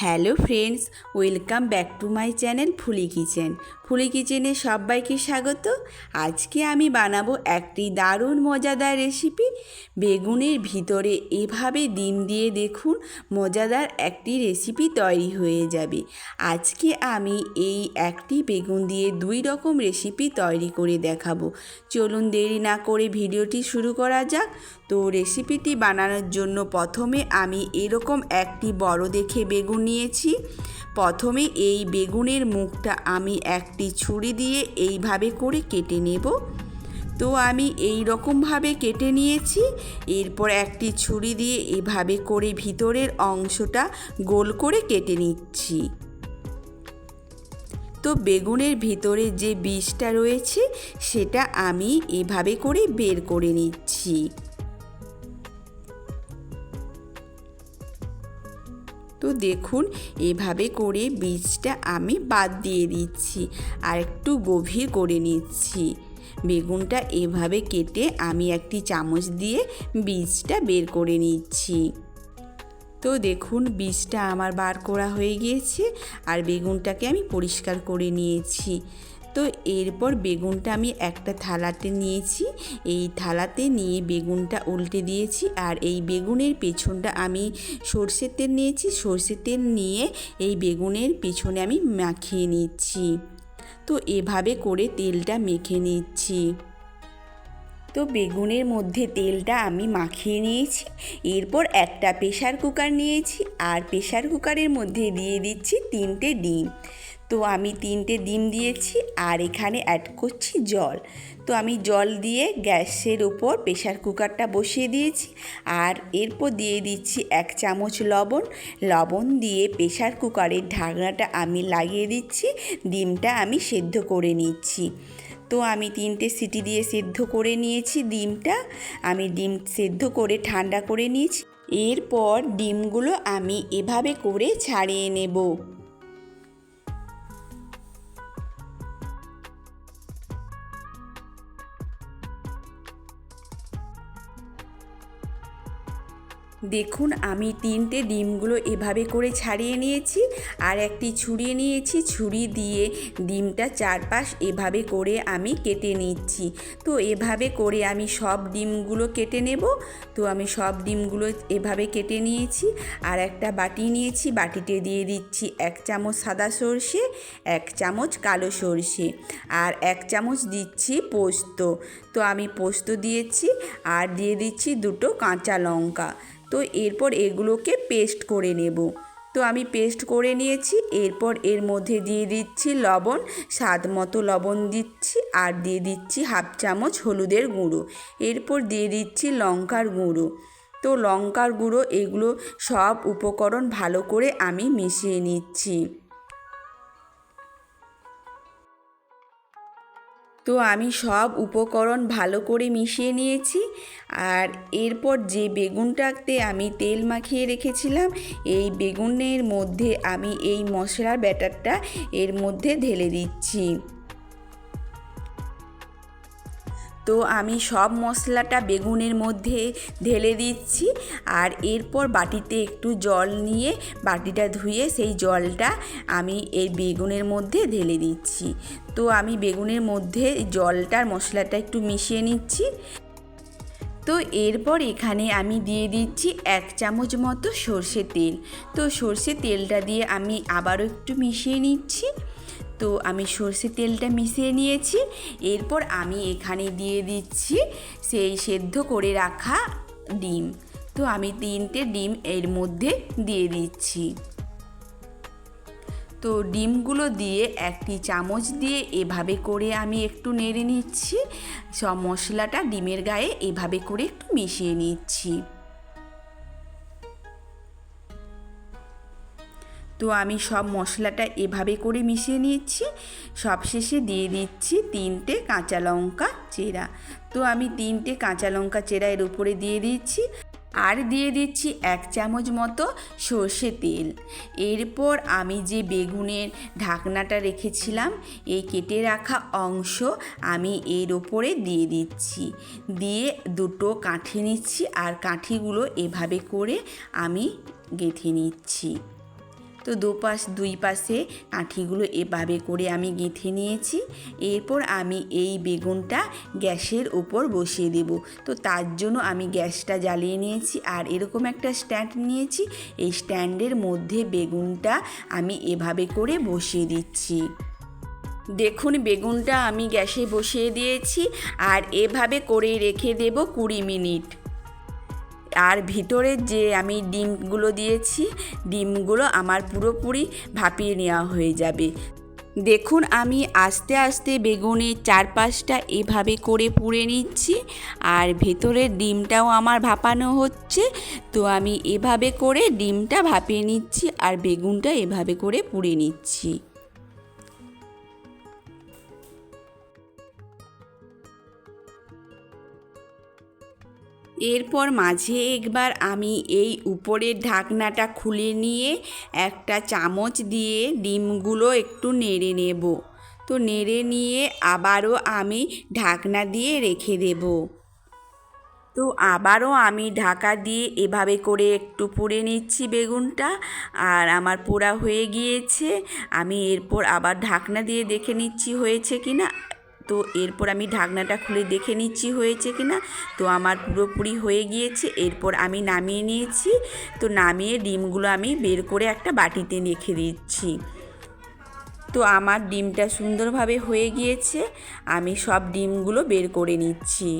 Hello friends, welcome back to my channel Phuli kitchen. Phuli কিচেনে সবাইকে স্বাগত। আজকে আমি বানাবো একটি দারুণ মজাদার রেসিপি। বেগুনের ভিতরে এভাবে ডিম দিয়ে দেখুন, মজাদার একটি রেসিপি তৈরি হয়ে যাবে। আজকে আমি এই একটি বেগুন দিয়ে 2 রকম রেসিপি তৈরি করে দেখাবো। চলুন দেরি না করে ভিডিওটি শুরু করা যাক। তো রেসিপিটি বানানোর জন্য প্রথমে আমি এরকম একটি বড় দেখে বেগুন নিয়েছি। প্রথমে এই বেগুনের মুখটা আমি একটি ছুরি দিয়ে এইভাবে করে কেটে নেব। তো আমি এই রকমভাবে কেটে নিয়েছি। এরপর একটি ছুরি দিয়ে এভাবে করে ভিতরের অংশটা গোল করে কেটে নিচ্ছি। তো বেগুনের ভিতরে যে বীজটা রয়েছে সেটা আমি এভাবে করে বের করে নিচ্ছি। তো দেখুন, এভাবে করে বীজটা আমি বাদ দিয়ে দিচ্ছি আর একটু গভীর করে নিচ্ছি। বেগুনটা এভাবে কেটে আমি একটি চামচ দিয়ে বীজটা বের করে নিচ্ছি। তো দেখুন, বীজটা আমার বার করা হয়ে গিয়েছে আর বেগুনটাকে আমি পরিষ্কার করে নিয়েছি। তো এরপর বেগুনটা আমি একটা থালাতে নিয়েছি। এই থালাতে নিয়ে বেগুনটা উল্টে দিয়েছি আর এই বেগুনের পেছনটা আমি সরষের তেল নিয়েছি। সরষের তেল নিয়ে এই বেগুনের পেছনে আমি মাখিয়ে নিচ্ছি। তো এভাবে করে তেলটা মেখে নিচ্ছি। তো বেগুনের মধ্যে তেলটা আমি মাখিয়ে নিয়েছি। এরপর একটা প্রেসার কুকার নিয়েছি আর প্রেসার কুকারের মধ্যে দিয়ে দিচ্ছি 3টে ডিম। তো আমি 3টে ডিম দিয়েছি আর এখানে অ্যাড করছি জল। তো আমি জল দিয়ে গ্যাসের উপর প্রেসার কুকারটা বসিয়ে দিয়েছি আর এরপর দিয়ে দিচ্ছি 1 চামচ লবণ দিয়ে প্রেসার কুকারের ঢাকনাটা আমি লাগিয়ে দিচ্ছি। ডিমটা আমি সেদ্ধ করে নিচ্ছি। তো আমি 3টে সিটি দিয়ে সেদ্ধ করে নিয়েছি ডিমটা। আমি ডিম সেদ্ধ করে ঠান্ডা করে নিয়েছি। এরপর ডিমগুলো আমি এভাবে করে ছাড়িয়ে নেব। দেখুন, আমি 3টে ডিমগুলো এভাবে করে ছাড়িয়ে নিয়েছি আর একটি ছুরি নিয়েছি। ছুরি দিয়ে ডিমটা চারপাশ এভাবে করে আমি কেটে নিচ্ছি। তো এভাবে করে আমি সব ডিমগুলো কেটে নেব। তো আমি সব ডিমগুলো এভাবে কেটে নিয়েছি আর একটা বাটি নিয়েছি। বাটিতে দিয়ে দিচ্ছি 1 চামচ সাদা সর্ষে, 1 চামচ কালো সর্ষে আর 1 চামচ দিচ্ছি পোস্ত। তো আমি পোস্ত দিয়েছি আর দিয়ে দিচ্ছি 2টো কাঁচা লঙ্কা। তো এরপর এগুলোকে পেস্ট করে নেব। তো আমি পেস্ট করে নিয়েছি। এরপর এর মধ্যে দিয়ে দিচ্ছি লবণ, স্বাদ মতো লবণ দিচ্ছি আর দিয়ে দিচ্ছি 1/2 চামচ হলুদের গুঁড়ো। এরপর দিয়ে দিচ্ছি লঙ্কার গুঁড়ো। তো লঙ্কার গুঁড়ো এগুলো সব উপকরণ ভালো করে আমি মিশিয়ে নিচ্ছি। তো আমি সব উপকরণ ভালো করে মিশিয়ে নিয়েছি আর এরপর যে বেগুনটাতে আমি তেল মাখিয়ে রেখেছিলাম এই বেগুনের মধ্যে আমি এই মশলার ব্যাটারটা এর মধ্যে ঢেলে দিচ্ছি। তো আমি সব মশলাটা বেগুনের মধ্যে ঢেলে দিচ্ছি আর এরপর বাটিতে একটু জল নিয়ে বাটিটা ধুয়ে সেই জলটা আমি এই বেগুনের মধ্যে ঢেলে দিচ্ছি। তো আমি বেগুনের মধ্যে জলটার মশলাটা একটু মিশিয়ে নিচ্ছি। তো এরপর এখানে আমি দিয়ে দিচ্ছি 1 চামচ মতো সর্ষের তেল। তো সর্ষের তেলটা দিয়ে আমি আবারও একটু মিশিয়ে নিচ্ছি। তো আমি সর্ষের তেলটা মিশিয়ে নিয়েছি। এরপর আমি এখানে দিয়ে দিচ্ছি সেই সেদ্ধ করে রাখা ডিম। তো আমি 3টে ডিম এর মধ্যে দিয়ে দিচ্ছি। তো ডিমগুলো দিয়ে একটি চামচ দিয়ে এভাবে করে আমি একটু নেড়ে নিচ্ছি। সব মশলাটা ডিমের গায়ে এভাবে করে একটু মিশিয়ে নিচ্ছি। তো আমি সব মশলাটা এভাবে করে মিশিয়ে নিচ্ছি। সবশেষে দিয়ে দিচ্ছি 3টে কাঁচা লঙ্কা চেরা। তো আমি 3টে কাঁচা লঙ্কা চেরা এর উপরে দিয়ে দিচ্ছি আর দিয়ে দিচ্ছি 1 চামচ মতো সর্ষে তেল। এরপর আমি যে বেগুনের ঢাকনাটা রেখেছিলাম এই কেটে রাখা অংশ আমি এর ওপরে দিয়ে দিচ্ছি। দিয়ে 2টো কাঠি নিচ্ছি আর কাঠিগুলো এভাবে করে আমি গেঁথে নিচ্ছি। তো দুই পাশে কাঠিগুলো এভাবে করে আমি গেঁথে নিয়েছি। এরপর আমি এই বেগুনটা গ্যাসের উপর বসিয়ে দেব। তো তার জন্য আমি গ্যাসটা জ্বালিয়ে নিয়েছি আর এরকম একটা স্ট্যান্ড নিয়েছি। এই স্ট্যান্ডের মধ্যে বেগুনটা আমি এভাবে করে বসিয়ে দিচ্ছি। দেখুন বেগুনটা আমি গ্যাসে বসিয়ে দিয়েছি আর এভাবে করে রেখে দেব 20 মিনিট। আর ভিতরে যে আমি ডিমগুলো দিয়েছি, ডিমগুলো আমার পুরোপুরি ভাপিয়ে নেওয়া হয়ে যাবে। দেখুন আমি আস্তে আস্তে বেগুনের চারপাশটা এভাবে করে পুড়ে নিচ্ছি আর ভেতরের ডিমটাও আমার ভাপানো হচ্ছে। তো আমি এভাবে করে ডিমটা ভাপিয়ে নিচ্ছি আর বেগুনটা এভাবে করে পুড়ে নিচ্ছি। এরপর মাঝে একবার আমি এই উপরের ঢাকনাটা খুলে নিয়ে একটা চামচ দিয়ে ডিমগুলো একটু নেড়ে নেব। তো নেড়ে নিয়ে আবারও আমি ঢাকনা দিয়ে রেখে দেব। তো আবারও আমি ঢাকা দিয়ে এভাবে করে একটু পুড়ে নিচ্ছি বেগুনটা আর আমার পোড়া হয়ে গিয়েছে। আমি এরপর আবার ঢাকনা দিয়ে দেখে নিচ্ছি হয়েছে কি না। তো এরপর আমি ঢাকনাটা খুলে দেখে নিচ্ছি হয়েছে কি না। তো আমার পুরোপুরি হয়ে গিয়েছে। এরপর আমি নামিয়ে নিয়েছি। তো নামিয়ে ডিমগুলো আমি বের করে একটা বাটিতে রেখে দিচ্ছি। তো আমার ডিমটা সুন্দরভাবে হয়ে গিয়েছে। আমি সব ডিমগুলো বের করে নিচ্ছি।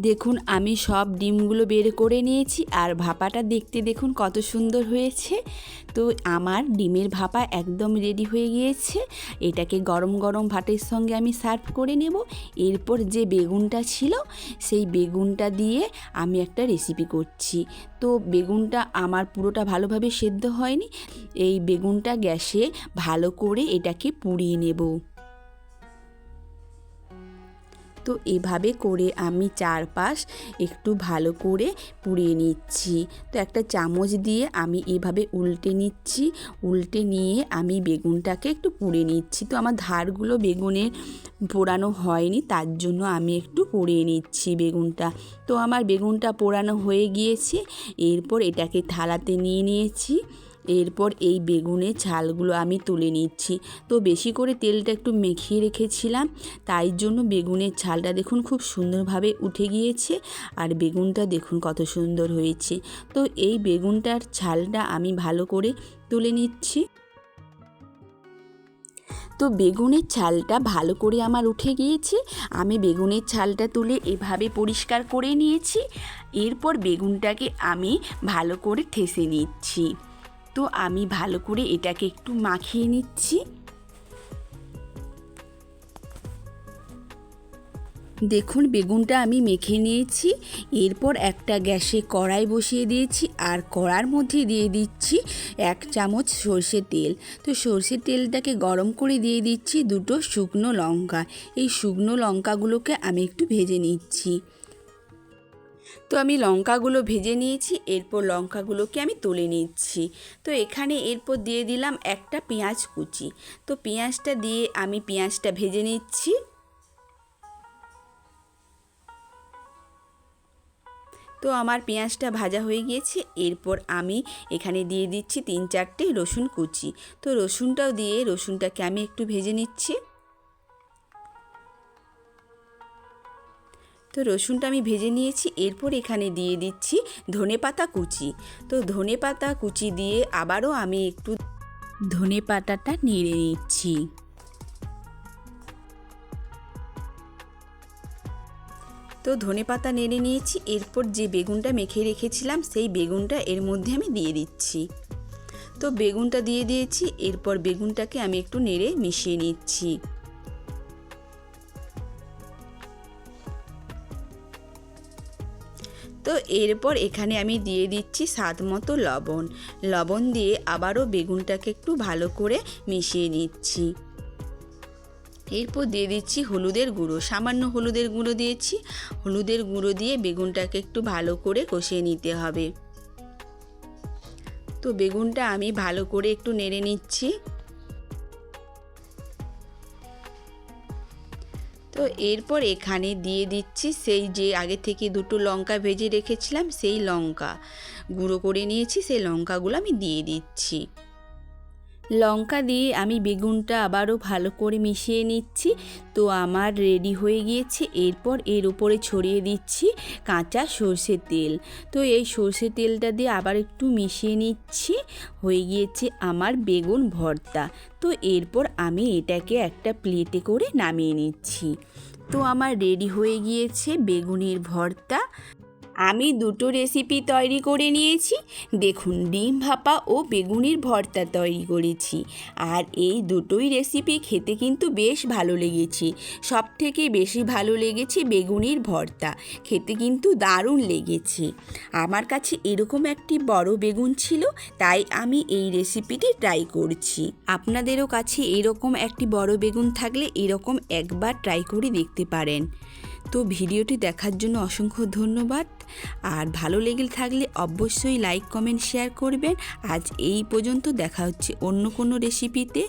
দেখুন আমি সব ডিমগুলো বের করে নিয়েছি আর ভাপাটা দেখতে দেখুন কত সুন্দর হয়েছে। তো আমার ডিমের ভাপা একদম রেডি হয়ে গিয়েছে। এটাকে গরম গরম ভাতের সঙ্গে আমি সার্ভ করে নেব। এরপর যে বেগুনটা ছিল সেই বেগুনটা দিয়ে আমি একটা রেসিপি করছি। তো বেগুনটা আমার পুরোটা ভালোভাবে সেদ্ধ হয়নি। এই বেগুনটা গ্যাসে ভালো করে এটাকে পুড়িয়ে নেব। তো এভাবে করে আমি চারপাশ একটু ভালো করে পুড়িয়ে নিচ্ছি। তো একটা চামচ দিয়ে আমি এভাবে উল্টে নিচ্ছি। উল্টে নিয়ে আমি বেগুনটাকে একটু পুড়ে নিচ্ছি। তো আমার ধারগুলো বেগুনের পোড়ানো হয়নি, তার জন্য আমি একটু পুড়িয়ে নিচ্ছি বেগুনটা। তো আমার বেগুনটা পোড়ানো হয়ে গিয়েছে। এরপর এটাকে থালাতে নিয়ে নিয়েছি। এরপর এই বেগুনের ছালগুলো আমি তুলে নিচ্ছি। তো বেশি করে তেলটা একটু মেখিয়ে রেখেছিলাম, তাই জন্য বেগুনের ছালটা দেখুন খুব সুন্দরভাবে উঠে গিয়েছে আর বেগুনটা দেখুন কত সুন্দর হয়েছে। তো এই বেগুনটার ছালটা আমি ভালো করে তুলে নিচ্ছি। তো বেগুনের ছালটা ভালো করে আমার উঠে গিয়েছে। আমি বেগুনের ছালটা তুলে এভাবে পরিষ্কার করে নিয়েছি। এরপর বেগুনটাকে আমি ভালো করে ঠেসে নিচ্ছি। তো আমি ভালো করে এটাকে একটু মাখিয়ে নিচ্ছি। দেখুন বেগুনটা আমি মেখে নিয়েছি। এরপর একটা গ্যাসে কড়াই বসিয়ে দিয়েছি আর কড়ার মধ্যে দিয়ে দিচ্ছি 1 চামচ সর্ষের তেল। তো সর্ষের তেলটাকে গরম করে দিয়ে দিচ্ছি 2 শুকনো লঙ্কা। এই শুকনো লঙ্কাগুলোকে আমি একটু ভেজে নিচ্ছি। তো আমি লঙ্কাগুলো ভেজে নিয়েছি। এরপর লঙ্কাগুলোকে আমি তুলে নিচ্ছি। তো এখানে এরপর দিয়ে দিলাম একটা পেঁয়াজ কুচি। তো পেঁয়াজটা দিয়ে আমি পেঁয়াজটা ভেজে নিচ্ছি। তো আমার পেঁয়াজটা ভাজা হয়ে গিয়েছে। এরপর আমি এখানে দিয়ে দিচ্ছি 3-4টে রসুন কুচি। তো রসুনটাও দিয়ে রসুনটাকে আমি একটু ভেজে নিচ্ছি। তো রসুনটা আমি ভেজে নিয়েছি। এরপর এখানে দিয়ে দিচ্ছি ধনেপাতা কুচি। তো ধনেপাতা কুচি দিয়ে আবারও আমি একটু ধনেপাতাটা নেড়ে নিচ্ছি। তো ধনেপাতা নেড়ে নিয়েছি। এরপর যে বেগুনটা মেখে রেখেছিলাম সেই বেগুনটা এর মধ্যে আমি দিয়ে দিচ্ছি। তো বেগুনটা দিয়ে দিয়েছি। এরপর বেগুনটাকে আমি একটু নেড়ে মিশিয়ে নিচ্ছি। তো তো এরপর এখানে আমি দিয়ে দিচ্ছি স্বাদ মতো লবণ। লবণ দিয়ে আবারও বেগুনটাকে একটু ভালো করে মিশিয়ে নিচ্ছি। এরপর দিয়ে দিচ্ছি হলুদের গুঁড়ো, সামান্য হলুদের গুঁড়ো দিয়েছি। হলুদের গুঁড়ো দিয়ে বেগুনটাকে একটু ভালো করে কষিয়ে নিতে হবে। তো বেগুনটা আমি ভালো করে একটু নেড়ে নিচ্ছি। তো এরপর এখানে দিয়ে দিচ্ছি সেই যে আগে থেকে দুটো লঙ্কা ভেজে রেখেছিলাম, সেই লঙ্কা গুঁড়ো করে নিয়েছি, সেই লঙ্কাগুলো আমি দিয়ে দিচ্ছি। লঙ্কা দিয়ে আমি বেগুনটা আবারও ভালো করে মিশিয়ে নিচ্ছি। তো আমার রেডি হয়ে গিয়েছে। এরপর এর উপরে ছড়িয়ে দিচ্ছি কাঁচা সর্ষের তেল। তো এই সর্ষের তেলটা দিয়ে আবার একটু মিশিয়ে নিচ্ছি। হয়ে গিয়েছে আমার বেগুন ভর্তা। তো এরপর আমি এটাকে একটা প্লেটে করে নামিয়ে নিচ্ছি। তো আমার রেডি হয়ে গিয়েছে বেগুনের ভর্তা। আমি দুটো রেসিপি তৈরি করে নিয়েছি। দেখুন, ডিম ভাপা ও বেগুনের ভর্তা তৈরি করেছি। আর এই দুটোই রেসিপি খেতে কিন্তু বেশ ভালো লেগেছে। সবথেকে বেশি ভালো লেগেছে বেগুনের ভর্তা, খেতে কিন্তু দারুণ লেগেছে। আমার কাছে এরকম একটি বড় বেগুন ছিল, তাই আমি এই রেসিপিটি ট্রাই করছি। আপনাদেরও কাছে এরকম একটি বড় বেগুন থাকলে এরকম একবার ট্রাই করে দেখতে পারেন। তো ভিডিওটি দেখার জন্য অসংখ্য ধন্যবাদ। আর ভালো লেগে থাকলে অবশ্যই লাইক, কমেন্ট, শেয়ার করবেন। আজ এই পর্যন্ত, দেখা হচ্ছে অন্য কোনো রেসিপিতে।